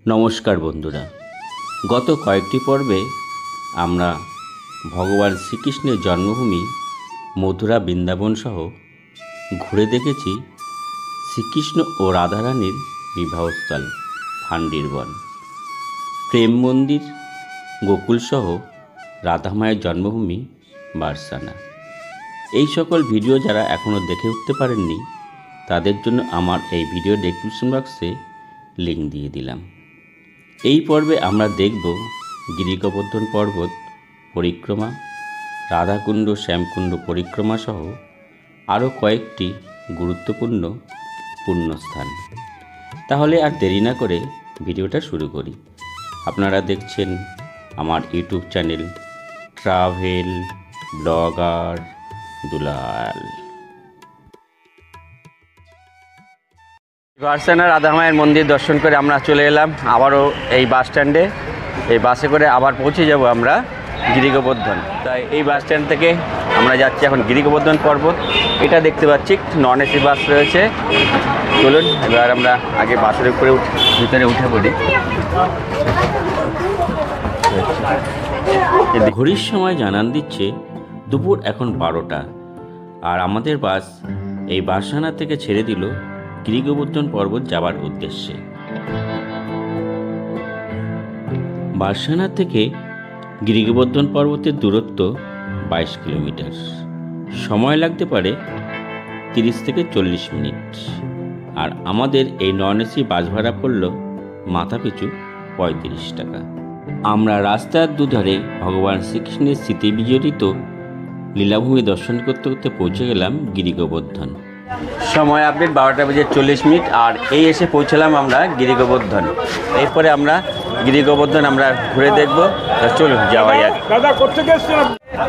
নমস্কার বন্ধুরা, গত কয়েকটি পর্বে আমরা ভগবান শ্রীকৃষ্ণের জন্মভূমি মথুরা বৃন্দাবন সহ ঘুরে দেখেছি শ্রীকৃষ্ণ ও রাধারানীর বিবাহস্থল ফান্ডির বন, প্রেম মন্দির, গোকুল সহ রাধামায়ের জন্মভূমি বারসানা। এই সকল ভিডিও যারা এখনও দেখে উঠতে পারেননি তাদের জন্য আমার এই ভিডিও ডেসক্রিপশন বক্সে লিঙ্ক দিয়ে দিলাম। এই পর্বে আমরা দেখব গিরিগোবর্ধন পর্বত পরিক্রমা, রাধাকুণ্ড শ্যামকুণ্ড পরিক্রমা সহ আরও কয়েকটি গুরুত্বপূর্ণ পুণ্যস্থান। তাহলে আর দেরি না করে ভিডিওটা শুরু করি। আপনারা দেখছেন আমার ইউটিউব চ্যানেল ট্রাভেল ব্লগার দুলাল। বারসানা রাধামায়ের মন্দির দর্শন করে আমরা চলে এলাম আবারও এই বাস স্ট্যান্ডে। এই বাসে করে আবার পৌঁছে যাব আমরা গিরিগোবর্ধন। তাই এই বাস স্ট্যান্ড থেকে আমরা যাচ্ছি এখন গিরিগোবর্ধন পর্বত। এটা দেখতে পাচ্ছি নন এসি বাস রয়েছে। চলুন এবার আমরা আগে বাসের উপরে ভিতরে উঠে পড়ি। ঘড়ির সময় জানান দিচ্ছে দুপুর এখন 12টা, আর আমাদের বাস এই বারসানা থেকে ছেড়ে দিল গিরিগোবর্ধন পর্বত যাওয়ার উদ্দেশ্যে। বারসানা থেকে গিরিগোবর্ধন পর্বতের দূরত্ব 22 কিলোমিটার। সময় লাগতে পারে 30 থেকে 40 মিনিট। আর আমাদের এই নন এসি বাস ভাড়া পড়ল মাথাপিছু 35 টাকা। আমরা রাস্তার দুধারে ভগবান শ্রীকৃষ্ণের স্মৃতি বিজড়িত লীলাভূমি দর্শন করতে করতে পৌঁছে গেলাম গিরিগোবর্ধন। সময় আপডেট 12:40 আর এই এসে পৌঁছলাম আমরা গিরিগোবর্ধন। এরপরে আমরা গিরিগোবর্ধন আমরা ঘুরে দেখব। চলুন যাওয়া যাক।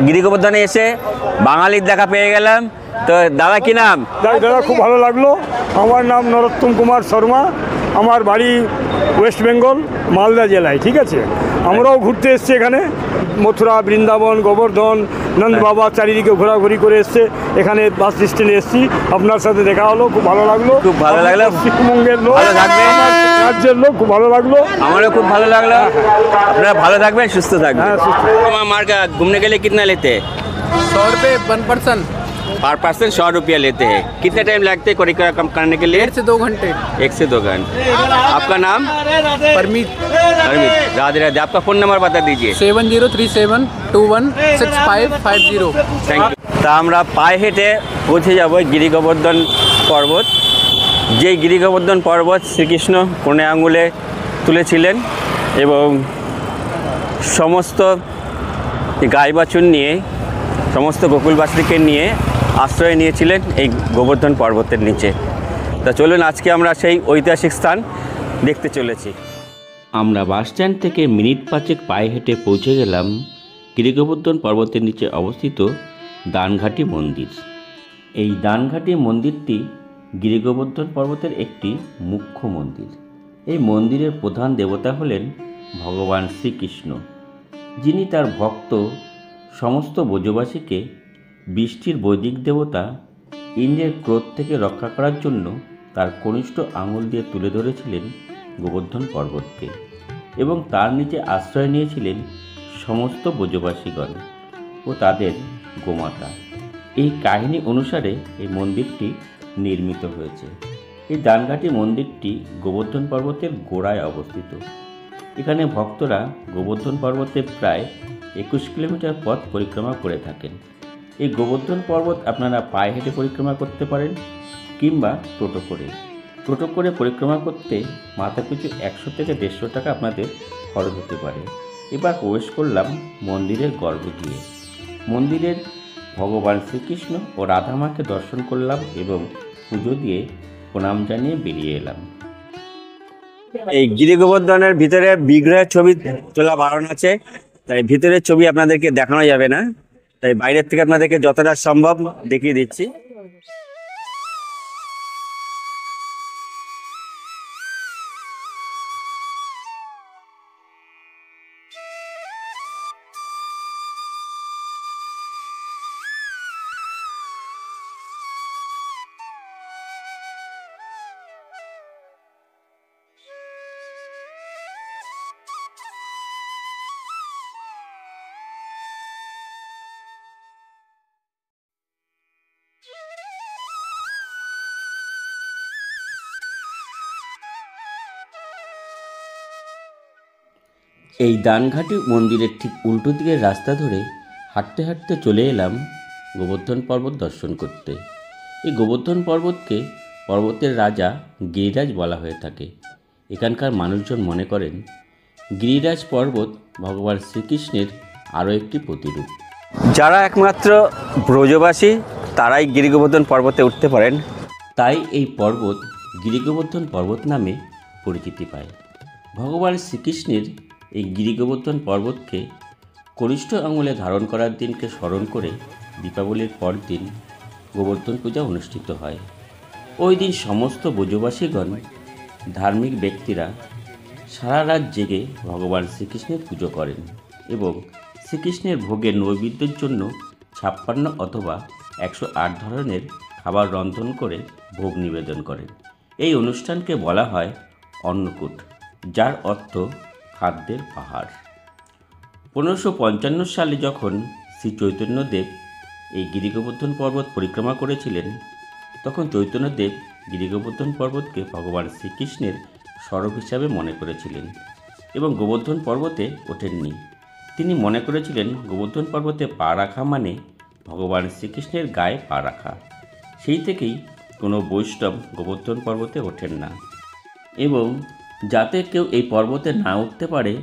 গিরিগোবর্ধনে এসে বাঙালির দেখা পেয়ে গেলাম। তো দাদা কি নাম? দাদা খুব ভালো লাগলো। আমার নাম নরোত্তম কুমার শর্মা। আমার বাড়ি ওয়েস্ট বেঙ্গল মালদা জেলায়। ঠিক আছে, আমরাও ঘুরতে এসেছি এখানে মথুরা, বৃন্দাবন, গোবর্ধন, নন্দ বাবা চারিদিকে ঘোরাঘুরি করে এসছে। এখানে বাস স্ট্যান্ডে এসেছি, আপনার সাথে দেখা হলো, খুব ভালো লাগলো। খুব ভালো লাগলো। পশ্চিমবঙ্গের লোক, রাজ্যের লোক, খুব ভালো লাগলো। আমারও খুব ভালো লাগলো। আপনারা ভালো থাকবেন, সুস্থ থাকবেন। मार्ग घूमने के लिए कितना लेते हैं? 100 रुपये वन पर्सन। पर पर्सन 100 रुपया लेते हैं। कितने टाइम लगते हैं परिक्रमा करने के लिए? 1 से 2 घंटे। 1 से 2 घंटे। आपका नाम? परमीत। राधे राधे। आपका फ़ोन नंबर बता दीजिए। 7037216550। Thank you. তা আমরা পায়ে হেঁটে পৌঁছে যাব গিরিগোবর্ধন পর্বত। যে গিরিগোবর্ধন পর্বত শ্রীকৃষ্ণ কোণে আঙুলে তুলেছিলেন এবং সমস্ত গাই বাছুর নিয়ে, সমস্ত গোকুলবাসীকে নিয়ে আশ্রয় নিয়েছিলেন এই গোবর্ধন পর্বতের নিচে। তা চলুন আজকে আমরা সেই ঐতিহাসিক স্থান দেখতে চলেছি। আমরা বাস স্ট্যান্ড থেকে মিনিট 5 পায়ে হেঁটে পৌঁছে গেলাম গিরিগোবর্ধন পর্বতের নিচে অবস্থিত দানঘাটি মন্দির। এই দানঘাটি মন্দিরটি গিরিগোবর্ধন পর্বতের একটি মুখ্য মন্দির। এই মন্দিরের প্রধান দেবতা হলেন ভগবান শ্রীকৃষ্ণ, যিনি তার ভক্ত সমস্ত ব্রজবাসীকে বৃষ্টির বৈদিক দেবতা ইন্দ্রের ক্রোধ থেকে রক্ষা করার জন্য তার কনিষ্ঠ আঙুল দিয়ে তুলে ধরেছিলেন গোবর্ধন পর্বতকে, এবং তার নিচে আশ্রয় নিয়েছিলেন সমস্ত ব্রজবাসীগণ ও তাদের গোমাতা। এই কাহিনী অনুসারে এই মন্দিরটি নির্মিত হয়েছে। এই দানঘাটি মন্দিরটি গোবর্ধন পর্বতের গোড়ায় অবস্থিত। এখানে ভক্তরা গোবর্ধন পর্বতে প্রায় 21 কিলোমিটার পথ পরিক্রমা করে থাকেন। এই গোবর্ধন পর্বত আপনারা পায়ে হেঁটে পরিক্রমা করতে পারেন কিংবা টোটো করে। টোটো করে পরিক্রমা করতে মাথাপিছু 100 থেকে 150 টাকা আপনাদের খরচ হতে পারে। এবার প্রবেশ করলাম মন্দিরের গর্ভে গিয়ে। মন্দিরের ভগবান শ্রীকৃষ্ণ ও রাধামাকে দর্শন করলাম এবং পুজো দিয়ে প্রণাম জানিয়ে বেরিয়ে এলাম। এই গিরিগোবর্ধনের ভিতরে বিগ্রহের ছবি তোলা বারণ আছে, তাই ভিতরের ছবি আপনাদেরকে দেখানো যাবে না, তাই বাইরের থেকে আপনাদেরকে যতটা সম্ভব দেখিয়ে দিচ্ছি। এই দানঘাটি মন্দিরের ঠিক উল্টো দিকের রাস্তা ধরে হাঁটতে হাঁটতে চলে এলাম গোবর্ধন পর্বত দর্শন করতে। এই গোবর্ধন পর্বতকে পর্বতের রাজা গিরিরাজ বলা হয়ে থাকে। এখানকার মানুষজন মনে করেন গিরিরাজ পর্বত ভগবান শ্রীকৃষ্ণের আরও একটি প্রতিরূপ। যারা একমাত্র ব্রজবাসী তারাই গিরিগোবর্ধন পর্বতে উঠতে পারেন, তাই এই পর্বত গিরিগোবর্ধন পর্বত নামে পরিচিতি পায়। ভগবান শ্রীকৃষ্ণের এই গিরিগোবর্ধন পর্বতকে কনিষ্ঠ আঙুলে ধারণ করার দিনকে স্মরণ করে দীপাবলির পরদিন গোবর্ধন পূজা অনুষ্ঠিত হয়। ওই দিন সমস্ত ব্রজবাসীগণ ধার্মিক ব্যক্তিরা সারা রাত জেগে ভগবান শ্রীকৃষ্ণের পুজো করেন এবং শ্রীকৃষ্ণের ভোগের নৈবেদ্যের জন্য 56 অথবা 108 ধরনের খাবার রন্ধন করে ভোগ নিবেদন করেন। এই অনুষ্ঠানকে বলা হয় অন্নকূট, যার অর্থ খাদ্যের পাহাড়। 1555 সালে যখন শ্রী চৈতন্যদেব এই গিরিগোবর্ধন পর্বত পরিক্রমা করেছিলেন, তখন চৈতন্যদেব গিরিগোবর্ধন পর্বতকে ভগবান শ্রীকৃষ্ণের স্বরূপ হিসাবে মনে করেছিলেন এবং গোবর্ধন পর্বতে ওঠেননি। তিনি মনে করেছিলেন গোবর্ধন পর্বতে পা রাখা মানে ভগবান শ্রীকৃষ্ণের গায়ে পা রাখা। সেই থেকেই কোনো বৈষ্ণব গোবর্ধন পর্বতে ওঠেন না এবং যাতে কেউ এই পর্বতে না উঠতে পারে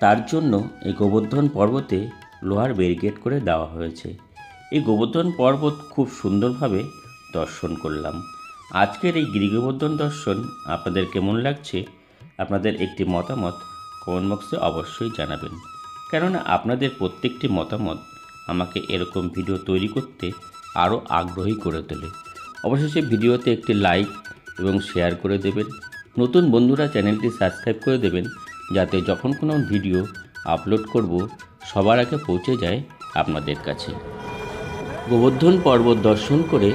তার জন্য এই গোবর্ধন পর্বতে লোহার ব্যারিকেড করে দেওয়া হয়েছে। এই গোবর্ধন পর্বত খুব সুন্দরভাবে দর্শন করলাম। আজকের এই গিরিগোবর্ধন দর্শন আপনাদের কেমন লাগছে আপনাদের একটি মতামত কমেন্ট বক্সে অবশ্যই জানাবেন, কেননা আপনাদের প্রত্যেকটি মতামত আমাকে এরকম ভিডিও তৈরি করতে আরও আগ্রহী করে তোলে। অবশেষে ভিডিওতে একটি লাইক এবং শেয়ার করে দেবেন। নতুন বন্ধুরা চ্যানেলটি সাবস্ক্রাইব করে দেবেন, যাতে যখন কোনো ভিডিও আপলোড করব সবার আগে পৌঁছে যায় আপনাদের কাছে। গোবর্ধন পর্বত দর্শন করে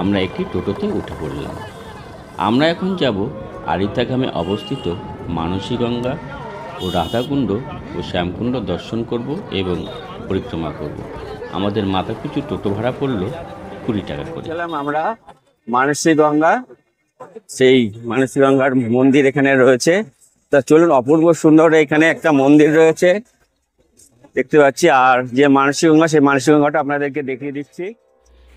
আমরা একটি টোটোতে উঠে পড়লাম। আমরা এখন যাব আরিতাগ্রামে অবস্থিত মানসী গঙ্গা ও রাধাকুণ্ড ও শ্যামকুণ্ড দর্শন করব এবং পরিক্রমা করব। আমাদের মাথাপিছু টোটো ভাড়া পড়লো 20 টাকা করে। আমরা মানসী গঙ্গা, সেই মানসী গঙ্গার মন্দির এখানে রয়েছে। তা চলুন, অপূর্ব সুন্দর এখানে একটা মন্দির রয়েছে দেখতে পাচ্ছি, আর যে মানসী গঙ্গা সেই মানসী গঙ্গাটা আপনাদেরকে দেখিয়ে দিচ্ছি।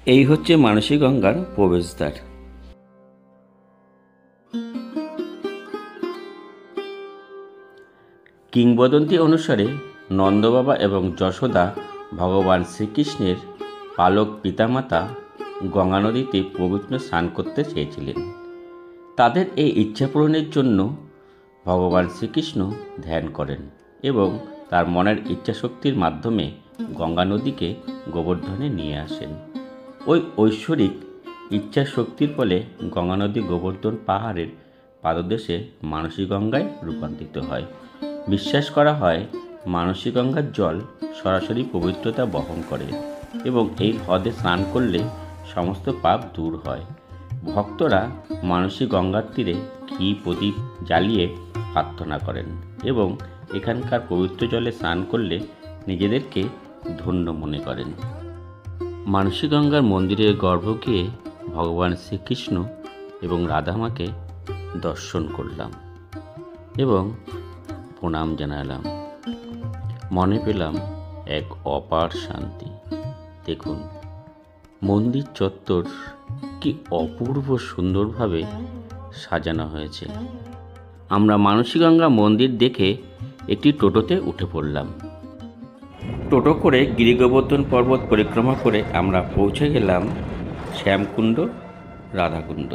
এই হচ্ছে মানসী গঙ্গার প্রবেশদ্বার। কিংবদন্তি অনুসারে নন্দবাবা এবং যশোদা ভগবান শ্রীকৃষ্ণের পালক পিতামাতা গঙ্গা নদীতে পবিত্র স্নান করতে চেয়েছিলেন। তাদের এই ইচ্ছা পূরণের জন্য ভগবান শ্রীকৃষ্ণ ধ্যান করেন এবং তার মনের ইচ্ছাশক্তির মাধ্যমে গঙ্গা নদীকে গোবর্ধনে নিয়ে আসেন। ওই ঐশ্বরিক ইচ্ছা শক্তির ফলে গঙ্গা নদী গোবর্ধন পাহাড়ের পাদদেশে মানসী গঙ্গায় রূপান্তরিত হয়। বিশ্বাস করা হয় মানসী গঙ্গার জল সরাসরি পবিত্রতা বহন করে এবং এই হ্রদে স্নান করলে সমস্ত পাপ দূর হয়। ভক্তরা মানসী গঙ্গার তীরে ঘি প্রদীপ জ্বালিয়ে প্রার্থনা করেন এবং এখানকার পবিত্র জলে স্নান করলে নিজেদেরকে ধন্য মনে করেন। মানসী গঙ্গার মন্দিরের গর্ভগৃহে ভগবান শ্রীকৃষ্ণ এবং রাধামাকে দর্শন করলাম এবং প্রণাম জানালাম। মনে পেলাম এক অপার শান্তি। দেখুন মন্দির চত্বর কি অপূর্ব সুন্দরভাবে সাজানো হয়েছে। আমরা মানসী গঙ্গা মন্দির দেখে একটি টোটোতে উঠে পড়লাম। টোটো করে গিরিগোবর্ধন পর্বত পরিক্রমা করে আমরা পৌঁছে গেলাম শ্যামকুণ্ড রাধাকুণ্ড।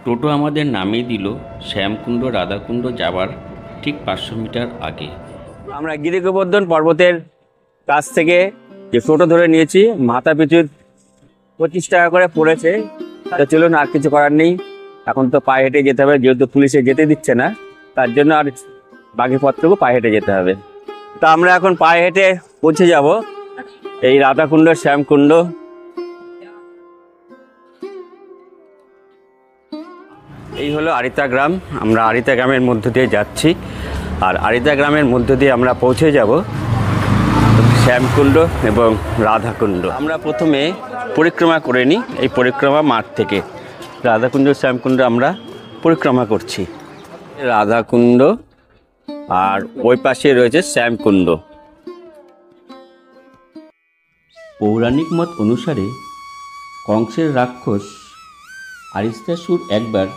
টোটো আমাদের নামিয়ে দিল শ্যামকুণ্ড রাধাকুণ্ড যাবার ঠিক 500 মিটার আগে। আমরা গিরিগোবর্ধন পর্বতের কাছ থেকে যে টোটো ধরে নিয়েছি, মাথা পিছু 25 টাকা করে পড়েছে। তো চলুন, আর কিছু করার নেই, এখন তো পায়ে হেঁটে যেতে হবে, যেহেতু পুলিশে যেতে দিচ্ছে না, তার জন্য আর বাকি পথটুকু পায়ে হেঁটে যেতে হবে। তা আমরা এখন পায়ে হেঁটে পৌঁছে যাব এই রাধাকুণ্ড শ্যামকুণ্ড। এই হলো আরিতা গ্রাম। আমরা আরিতা গ্রামের মধ্য দিয়ে যাচ্ছি, আর আরিতা গ্রামের মধ্য দিয়ে আমরা পৌঁছে যাব শ্যামকুণ্ড এবং রাধাকুণ্ড। আমরা প্রথমে পরিক্রমা করে নিই এই পরিক্রমা মাঠ থেকে। রাধাকুণ্ড শ্যামকুণ্ড আমরা পরিক্রমা করছি। রাধাকুণ্ড আর ওই পাশে রয়েছে শ্যামকুণ্ড। পৌরাণিক মত অনুসারে কংসের রাক্ষস আরিস্তাসুর একবার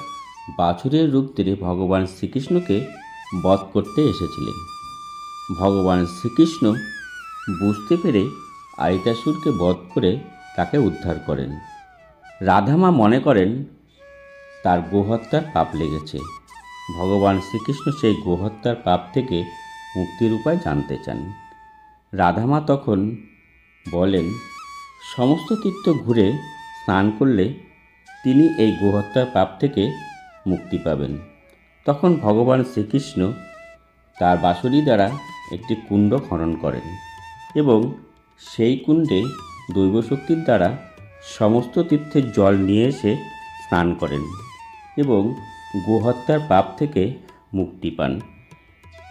বাছুরের রূপ ধরে ভগবান শ্রীকৃষ্ণকে বধ করতে এসেছিলেন। ভগবান শ্রীকৃষ্ণ বুঝতে পেরে আরিস্তাসুরকে বধ করে তাকে উদ্ধার করেন। রাধামা মনে করেন তার গোহত্যার পাপ লেগেছে। ভগবান শ্রীকৃষ্ণ সেই গোহত্যার পাপ থেকে মুক্তির উপায় জানতে চান। রাধামা তখন বলেন সমস্ত তীর্থ ঘুরে স্নান করলে তিনি এই গোহত্যার পাপ থেকে মুক্তি পাবেন। তখন ভগবান শ্রীকৃষ্ণ তার বাঁশরি দ্বারা একটি কুণ্ড খনন করেন এবং সেই কুণ্ডে দৈবশক্তির দ্বারা সমস্ত তীর্থের জল নিয়ে এসে স্নান করেন এবং গোহত্যার পাপ থেকে মুক্তি পান।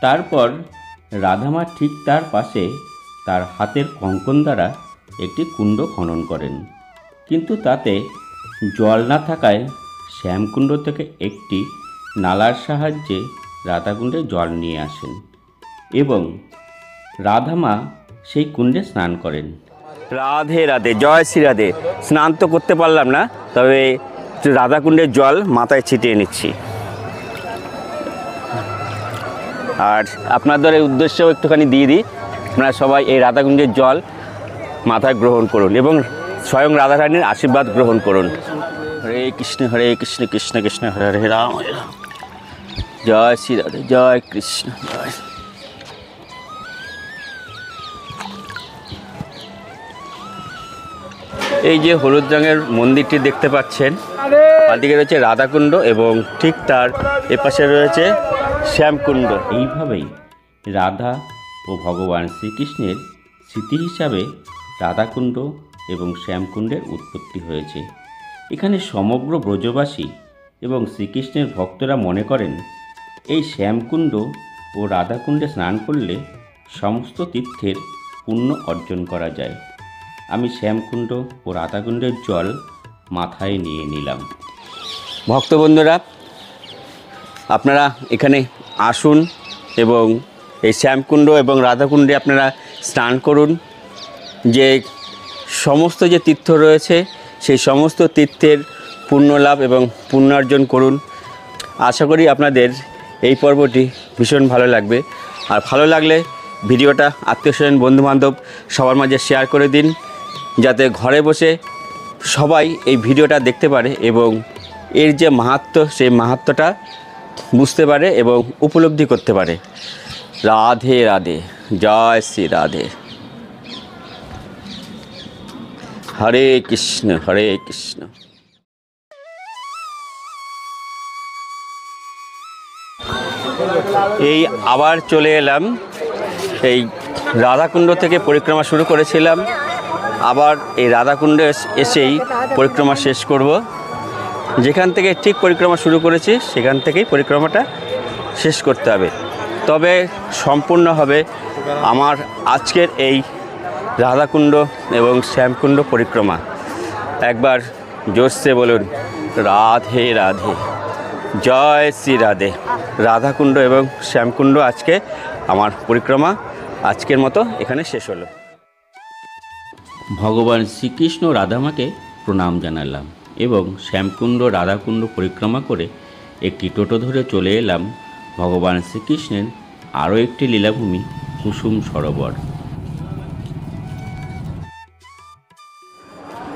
তারপর রাধামা ঠিক তার পাশে তার হাতের কঙ্কন দ্বারা একটি কুণ্ড খনন করেন, কিন্তু তাতে জল না থাকায় শ্যামকুণ্ড থেকে একটি নালার সাহায্যে রাধাকুণ্ডে জল নিয়ে আসেন এবং রাধামা সেই কুণ্ডে স্নান করেন। রাধে রাধে, জয় শ্রী রাধে। স্নান তো করতে পারলাম না, তবে রাধাকুণ্ডের জল মাথায় ছিটিয়ে নিচ্ছি। আর আপনাদের উদ্দেশ্যেও একটুখানি দিয়ে দিই, আপনারা সবাই এই রাধাকুণ্ডের জল মাথায় গ্রহণ করুন এবং স্বয়ং রাধারানীর আশীর্বাদ গ্রহণ করুন। হরে কৃষ্ণ কৃষ্ণ কৃষ্ণ হরে হরে রাম হরে রাম। জয় শ্রী রাধে, জয় কৃষ্ণ জয়। এই যে হলুদ রঙের মন্দিরটি দেখতে পাচ্ছেন, বাদিকে রয়েছে রাধাকুণ্ড এবং ঠিক তার এপাশে রয়েছে শ্যামকুণ্ড। এইভাবেই রাধা ও ভগবান শ্রীকৃষ্ণের স্মৃতি হিসাবে রাধাকুণ্ড এবং শ্যামকুণ্ডের উৎপত্তি হয়েছে। এখানে সমগ্র ব্রজবাসী এবং শ্রীকৃষ্ণের ভক্তরা মনে করেন এই শ্যামকুণ্ড ও রাধাকুণ্ডে স্নান করলে সমস্ত তীর্থের পুণ্য অর্জন করা যায়। আমি শ্যামকুণ্ড ও রাধাকুণ্ডের জল মাথায় নিয়ে নিলাম। ভক্তবন্ধুরা, আপনারা এখানে আসুন এবং এই শ্যামকুণ্ড এবং রাধাকুণ্ডে আপনারা স্নান করুন। যে সমস্ত যে তীর্থ রয়েছে সেই সমস্ত তীর্থের পুণ্য লাভ এবং পুণ্যার্জন করুন। আশা করি আপনাদের এই পর্বটি ভীষণ ভালো লাগবে। আর ভালো লাগলে ভিডিওটা আত্মীয়স্বজন বন্ধুবান্ধব সবার মাঝে শেয়ার করে দিন, যাতে ঘরে বসে সবাই এই ভিডিওটা দেখতে পারে এবং এর যে মাহাত্ম্য সেই মাহাত্ম্যটা বুঝতে পারে এবং উপলব্ধি করতে পারে। রাধে রাধে, জয় শ্রী রাধে। হরে কৃষ্ণ হরে কৃষ্ণ। এই আবার চলে এলাম, এই রাধাকুণ্ড থেকে পরিক্রমা শুরু করেছিলাম, আবার এই রাধাকুণ্ডে এসেই পরিক্রমা শেষ করব। যেখান থেকে ঠিক পরিক্রমা শুরু করেছি সেখান থেকেই পরিক্রমাটা শেষ করতে হবে, তবে সম্পূর্ণ হবে আমার আজকের এই রাধাকুণ্ড এবং শ্যামকুণ্ড পরিক্রমা। একবার জোরসে বলুন রাধে রাধে, জয় শ্রী রাধে। রাধাকুণ্ড এবং শ্যামকুণ্ড আজকে আমার পরিক্রমা আজকের মতো এখানে শেষ হলো। ভগবান শ্রীকৃষ্ণ রাধামাকে প্রণাম জানালাম এবং শ্যামকুণ্ড রাধাকুণ্ড পরিক্রমা করে একটি টোটো ধরে চলে এলাম ভগবান শ্রীকৃষ্ণের আরও একটি লীলাভূমি কুসুম সরোবর।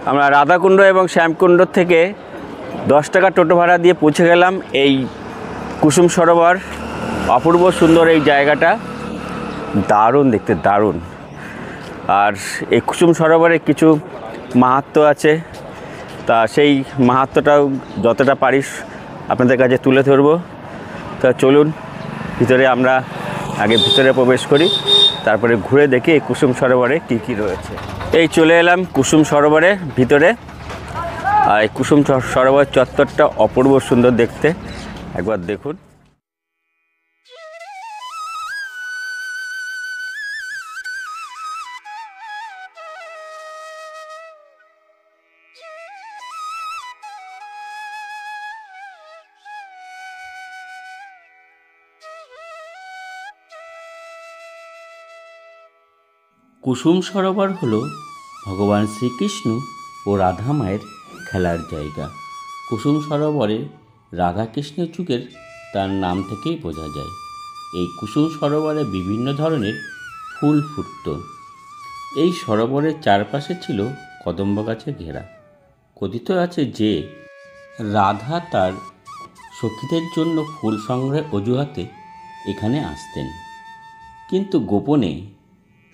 আমরা রাধাকুণ্ড এবং শ্যামকুণ্ড থেকে 10 টাকা টোটো ভাড়া দিয়ে পৌঁছে গেলাম এই কুসুম সরোবর। অপূর্ব সুন্দর এই জায়গাটা, দারুণ দেখতে, দারুণ। আর এই কুসুম সরোবরে কিছু মাহাত্ম্য আছে, তা সেই মাহাত্ম্যটাও যতটা পারিস আপনাদের কাছে তুলে ধরবো। তা চলুন ভিতরে, আমরা আগে ভিতরে প্রবেশ করি, তারপরে ঘুরে দেখি এই কুসুম সরোবরে কী কী রয়েছে। এই চলে এলাম কুসুম সরোবরের ভিতরে। আর এই কুসুম সরোবর চত্বরটা অপূর্ব সুন্দর দেখতে, একবার দেখুন। কুসুম সরোবর হল ভগবান শ্রীকৃষ্ণ ও রাধা মায়ের খেলার জায়গা। কুসুম সরোবরে রাধাকৃষ্ণের যুগের তার নাম থেকেই বোঝা যায়। এই কুসুম সরোবরে বিভিন্ন ধরনের ফুল ফুটত। এই সরোবরের চারপাশে ছিল কদম্ব গাছে ঘেরা। কথিত আছে যে রাধা তার সখীদের জন্য ফুল সংগ্রহের অজুহাতে এখানে আসতেন, কিন্তু গোপনে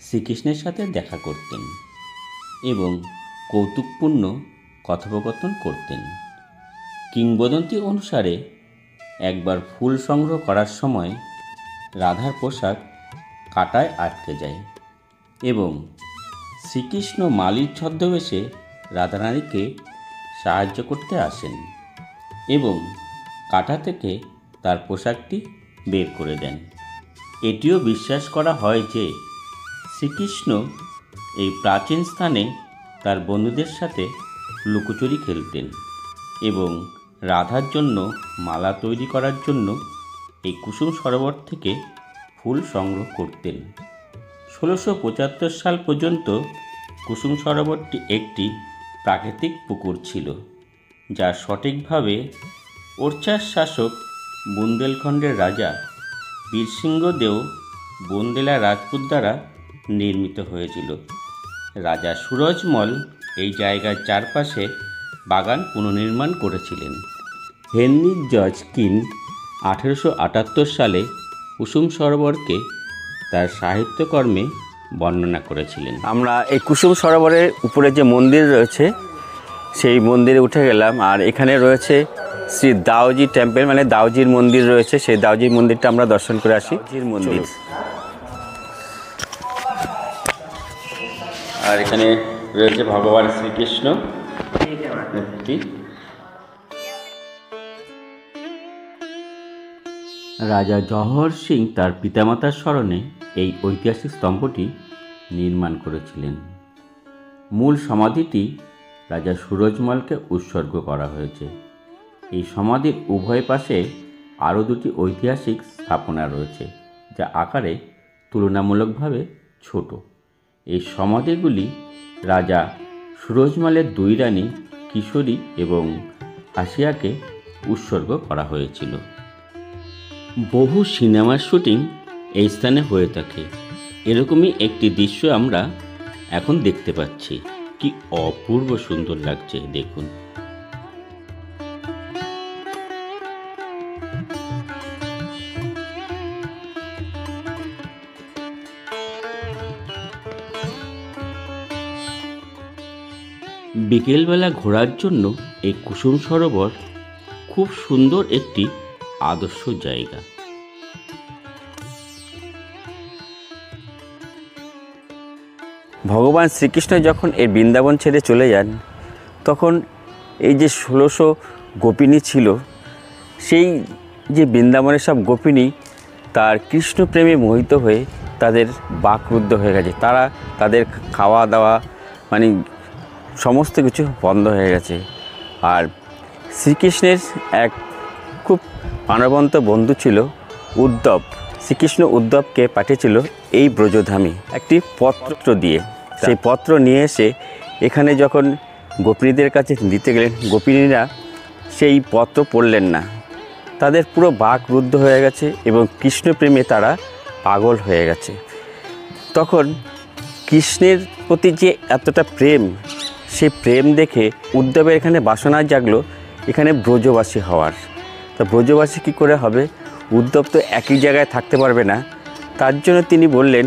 শ্রীকৃষ্ণের সাথে দেখা করতেন এবং কৌতুকপূর্ণ কথোপকথন করতেন। কিংবদন্তি অনুসারে একবার ফুল সংগ্রহ করার সময় রাধার পোশাক কাঁটায় আটকে যায় এবং শ্রীকৃষ্ণ মালির ছদ্মবেশে রাধারানীকে সাহায্য করতে আসেন এবং কাঁটা থেকে তার পোশাকটি বের করে দেন। এটিও বিশ্বাস করা হয় যে শ্রীকৃষ্ণ এই প্রাচীন স্থানে তার বন্ধুদের সাথে লুকোচুরি খেলতেন এবং রাধার জন্য মালা তৈরি করার জন্য এই কুসুম সরোবর থেকে ফুল সংগ্রহ করতেন। 1675 সাল পর্যন্ত কুসুম সরোবরটি একটি প্রাকৃতিক পুকুর ছিল, যা সঠিকভাবে ওরছার শাসক বুন্দেলখণ্ডের রাজা বীরসিংহদেও বুন্দেলা রাজপুত দ্বারা নির্মিত হয়েছিল। রাজা সুরজমল এই জায়গার চারপাশে বাগান পুনর্নির্মাণ করেছিলেন। হেনরি জর্জ কিন 1878 সালে কুসুম সরোবরকে তার সাহিত্যকর্মে বর্ণনা করেছিলেন। আমরা এই কুসুম সরোবরের উপরে যে মন্দির রয়েছে সেই মন্দিরে উঠে গেলাম, আর এখানে রয়েছে শ্রী দাওজি টেম্পল, মানে দাওজির মন্দির রয়েছে। সেই দাওজির মন্দিরটা আমরা দর্শন করে আসি। মন্দির, আর এখানে রয়েছে ভগবান শ্রীকৃষ্ণ মূর্তি। রাজা জওহর সিং তার পিতামাতার স্মরণে এই ঐতিহাসিক স্তম্ভটি নির্মাণ করেছিলেন। মূল সমাধিটি রাজা সুরজমলকে উৎসর্গ করা হয়েছে। এই সমাধির উভয় পাশে আরও দুটি ঐতিহাসিক স্থাপনা রয়েছে, যা আকারে তুলনামূলকভাবে ছোট। এই সমাধিগুলি রাজা সুরজমলের দুই রানী কিশোরী এবং হাসিয়াকে উৎসর্গ করা হয়েছিল। বহু সিনেমার শুটিং এই স্থানে হয়ে থাকে। এরকমই একটি দৃশ্য আমরা এখন দেখতে পাচ্ছি। কি অপূর্ব সুন্দর লাগছে দেখুন। বিকেলবেলা ঘোরার জন্য এই কুসুম সরোবর খুব সুন্দর একটি আদর্শ জায়গা। ভগবান শ্রীকৃষ্ণ যখন এই বৃন্দাবন ছেড়ে চলে যান, তখন এই যে 1600 গোপিনী ছিল, সেই যে বৃন্দাবনের সব গোপিনী তার কৃষ্ণ প্রেমে মোহিত হয়ে তাদের বাকরুদ্ধ হয়ে গেছে। তারা তাদের খাওয়া দাওয়া মানে সমস্ত কিছু বন্ধ হয়ে গেছে। আর শ্রীকৃষ্ণের এক খুব প্রাণবন্ত বন্ধু ছিল উদ্ধব। শ্রীকৃষ্ণ উদ্ধবকে পাঠিয়েছিল এই ব্রজধামে একটি পত্র দিয়ে। সেই পত্র নিয়ে এসে এখানে যখন গোপিনীদের কাছে দিতে গেলেন, গোপিনীরা সেই পত্র পড়লেন না। তাদের পুরো বাকরুদ্ধ হয়ে গেছে এবং কৃষ্ণ প্রেমে তারা পাগল হয়ে গেছে। তখন কৃষ্ণের প্রতি যে এতটা প্রেম, সেই প্রেম দেখে উদ্ধবের এখানে বাসনা জাগলো এখানে ব্রজবাসী হওয়ার। তা ব্রজবাসী কী করে হবে? উদ্ধব তো একই জায়গায় থাকতে পারবে না। তার জন্য তিনি বললেন,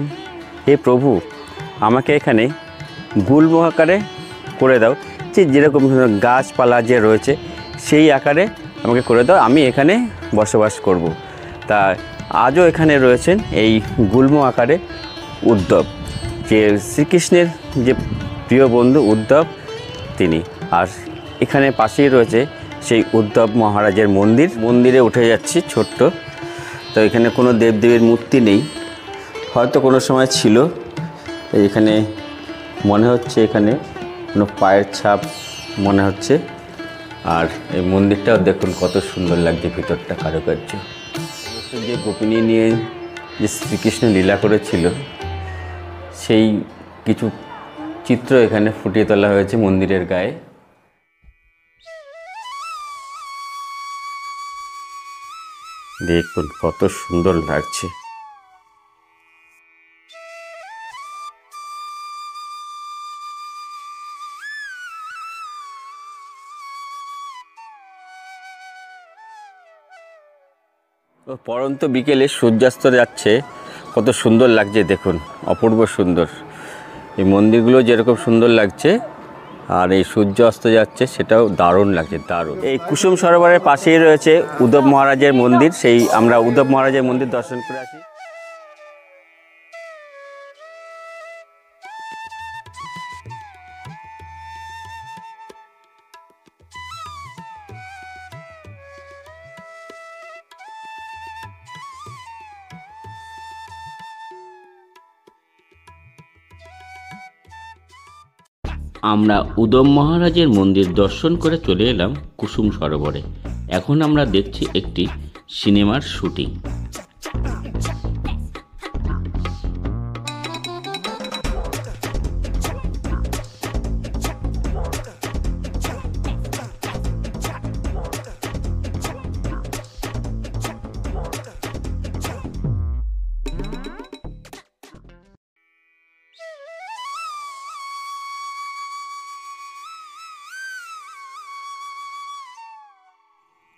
হে প্রভু, আমাকে এখানে গুল্ম আকারে করে দাও, যে যেরকম গাছপালা যে রয়েছে সেই আকারে আমাকে করে দাও, আমি এখানে বসবাস করব। তা আজও এখানে রয়েছেন এই গুল্ম আকারে উদ্ধব, যে শ্রীকৃষ্ণের যে প্রিয় বন্ধু উদ্ধব তিনি। আর এখানে পাশেই রয়েছে সেই উদ্ধব মহারাজের মন্দির। মন্দিরে উঠে যাচ্ছি ছোট্ট। তো এখানে কোনো দেবদেবীর মূর্তি নেই, হয়তো কোনো সময় ছিল। এখানে মনে হচ্ছে এখানে কোনো পায়ের ছাপ মনে হচ্ছে। আর এই মন্দিরটাও দেখুন কত সুন্দর লাগছে, ভিতরটা কারুকার্য। যে গোপিনী নিয়ে যে শ্রীকৃষ্ণ লীলা করেছিল, সেই কিছু চিত্র এখানে ফুটিয়ে তোলা হয়েছে মন্দিরের গায়ে। দেখুন কত সুন্দর লাগছে। পরন্ত বিকেলে সূর্যাস্ত যাচ্ছে, কত সুন্দর লাগছে দেখুন, অপূর্ব সুন্দর। এই মন্দিরগুলো যেরকম সুন্দর লাগছে আর এই সূর্য অস্ত যাচ্ছে সেটাও দারুণ লাগছে, দারুণ। এই কুসুম সরোবরের পাশেই রয়েছে উদ্ধব মহারাজের মন্দির, সেই আমরা উদ্ধব মহারাজের মন্দির দর্শন করে আসি। আমরা উদ্ধব মহারাজের মন্দির দর্শন করে চলে এলাম কুসুম সরোবরে। এখন আমরা দেখছি একটি সিনেমার শুটিং।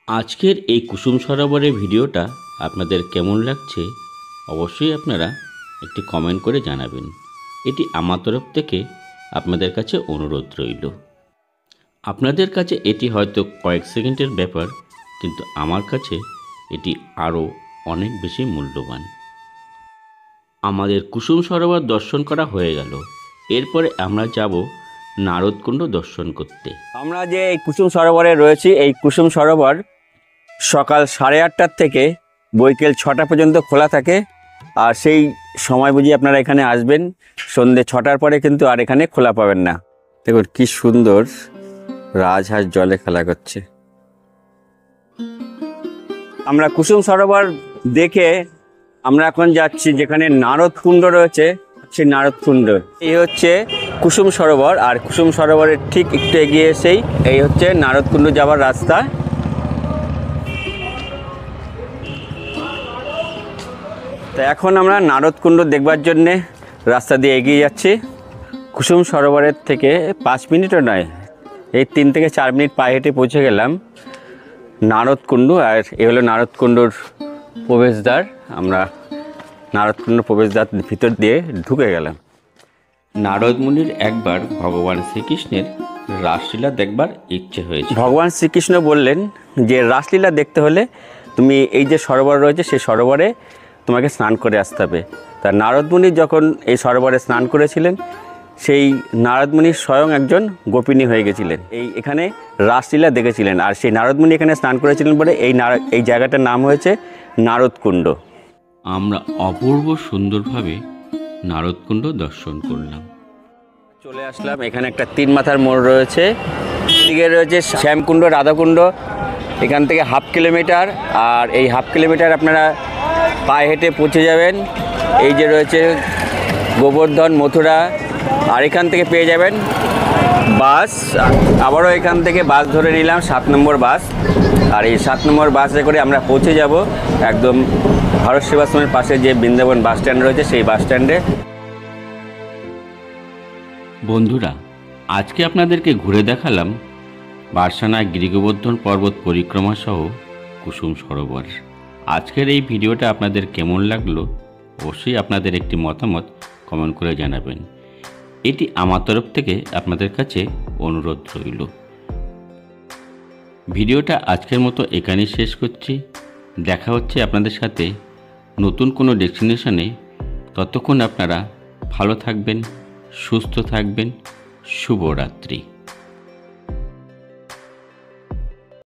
আজকের এই কুসুম সরোবরের ভিডিওটা আপনাদের কেমন লাগছে অবশ্যই আপনারা একটি কমেন্ট করে জানাবেন। এটি আমার তরফ থেকে আপনাদের কাছে অনুরোধ রইল। আপনাদের কাছে এটি হয়তো কয়েক সেকেন্ডের ব্যাপার, কিন্তু আমার কাছে এটি আরও অনেক বেশি মূল্যবান। আমাদের কুসুম সরোবর দর্শন করা হয়ে গেল। এরপরে আমরা যাব নারদকুণ্ড দর্শন করতে। আমরা যে এই কুসুম সরোবরে রয়েছি, এই কুসুম সরোবর সকাল 8:30 থেকে বৈকাল 6টা পর্যন্ত খোলা থাকে। আর সেই সময় বুঝি আপনারা এখানে আসবেন, সন্ধ্যে 6টার পরে কিন্তু আর এখানে খোলা পাবেন না। দেখুন কি সুন্দর রাজহাঁস জলে খেলা করছে। আমরা কুসুম সরোবর দেখে আমরা এখন যাচ্ছি যেখানে নারদকুণ্ড রয়েছে, সেই নারদকুণ্ড। এই হচ্ছে কুসুম সরোবর, আর কুসুম সরোবরের ঠিক একটু এগিয়ে এসেই এই হচ্ছে নারদকুণ্ড যাওয়ার রাস্তা। তো এখন আমরা নারদকুণ্ড দেখবার জন্যে রাস্তা দিয়ে এগিয়ে যাচ্ছি। কুসুম সরোবরের থেকে 5 মিনিটও নয়, এই 3 থেকে 4 মিনিট পায়ে হেঁটে পৌঁছে গেলাম নারদকুণ্ড। আর এ হলো নারদকুণ্ডর প্রবেশদ্বার। আমরা নারদকুণ্ড প্রবেশদ্বার ভিতর দিয়ে ঢুকে গেলাম। নারদ মুনির একবার ভগবান শ্রীকৃষ্ণের রাসলীলা দেখবার ইচ্ছে হয়েছে। ভগবান শ্রীকৃষ্ণ বললেন যে রাসলীলা দেখতে হলে তুমি এই যে সরোবর রয়েছে সেই সরোবরে তোমাকে স্নান করে আসতে হবে। তা নারদ মুনি যখন এই সরোবরে স্নান করেছিলেন, সেই নারদ মুনি স্বয়ং একজন গোপিনী হয়ে গেছিলেন, এখানে রাসলীলা দেখেছিলেন। আর সেই নারদ মুনি এখানে স্নান করেছিলেন বলে এই জায়গাটার নাম হয়েছে নারদকুণ্ড। আমরা অপূর্ব সুন্দরভাবে নারদকুণ্ড দর্শন করলাম। চলে আসলাম, এখানে একটা 3 মাথার মোড় রয়েছে। এদিকে রয়েছে শ্যামকুণ্ড, রাধাকুণ্ড। এখান থেকে 1/2 কিলোমিটার, আর এই 1/2 কিলোমিটার আপনারা পায়ে হেঁটে পৌঁছে যাবেন। এই যে রয়েছে গোবর্ধন, মথুরা। আর এখান থেকে পেয়ে যাবেন বাস। আবারও এখান থেকে বাস ধরে নিলাম, 7 নম্বর বাস। আর এই 7 নম্বর বাসে করে আমরা পৌঁছে যাব একদম ভারত সেবাশ্রমের পাশে যে বৃন্দাবন বাস স্ট্যান্ড রয়েছে সেই বাস স্ট্যান্ডে। বন্ধুরা, আজকে আপনাদেরকে ঘুরে দেখালাম বার্সানা গিরিগোবর্ধন পর্বত পরিক্রমা সহ কুসুম সরোবর। আজকের এই ভিডিওটা আপনাদের কেমন লাগলো অবশ্যই আপনাদের একটি মতামত কমেন্ট করে জানাবেন। এটি আমার তরফ থেকে আপনাদের কাছে অনুরোধ রইল। ভিডিওটা আজকের মতো এখানেই শেষ করছি। দেখা হচ্ছে আপনাদের সাথে নতুন কোনো ডেস্টিনেশনে। ততক্ষণ আপনারা ভালো থাকবেন, সুস্থ থাকবেন। শুভরাত্রি।